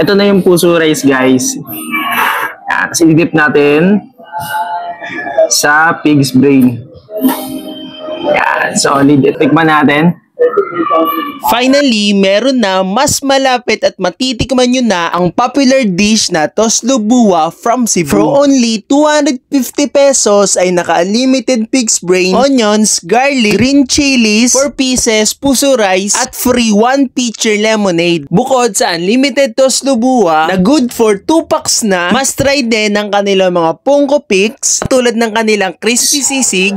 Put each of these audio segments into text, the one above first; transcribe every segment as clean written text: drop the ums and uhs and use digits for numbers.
Ito na yung puso rice, guys. Yan. Tapos i-dip natin sa pig's brain. Yan. Solid. Tikman natin. Finally, meron na mas malapit at matitikman nyo na ang popular dish na Toslo Buwa from Cebu. For only 250 pesos ay naka-unlimited pig's brain, onions, garlic, green chilies, 4 pieces, puso rice, at free 1 pitcher lemonade. Bukod sa unlimited Toslo Buwa na good for 2 packs na, must try din ang kanilang mga Pungko Picks tulad ng kanilang crispy sisig,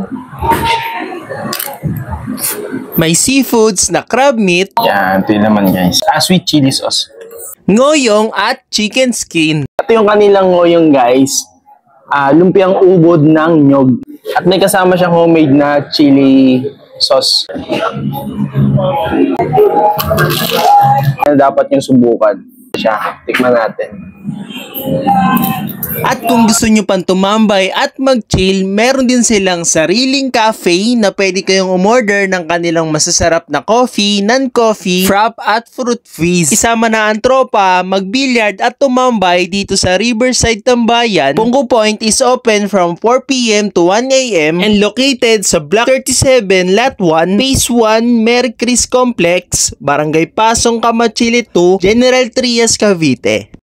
may seafoods na crab meat, Yan, ito yun naman, guys. Sweet chili sauce. ngoyong at chicken skin. Ito yung kanilang ngoyong, guys. Lumpiang ubod ng nyog. At may kasama siyang homemade na chili sauce. Dapat yung subukan siya. Tikman natin. At kung gusto nyo pang tumambay at mag-chill, meron din silang sariling cafe na pwede kayong umorder ng kanilang masasarap na coffee, non-coffee, frap at fruit fizz. Isama na ang tropa, mag-billiard at tumambay dito sa Riverside, Tambayan. Pungko Point is open from 4 PM to 1 AM and located sa Block 37, Lot 1, Phase 1, Merry Chris Complex, Barangay Pasong, Kamachili 2, General Trias, Cavite.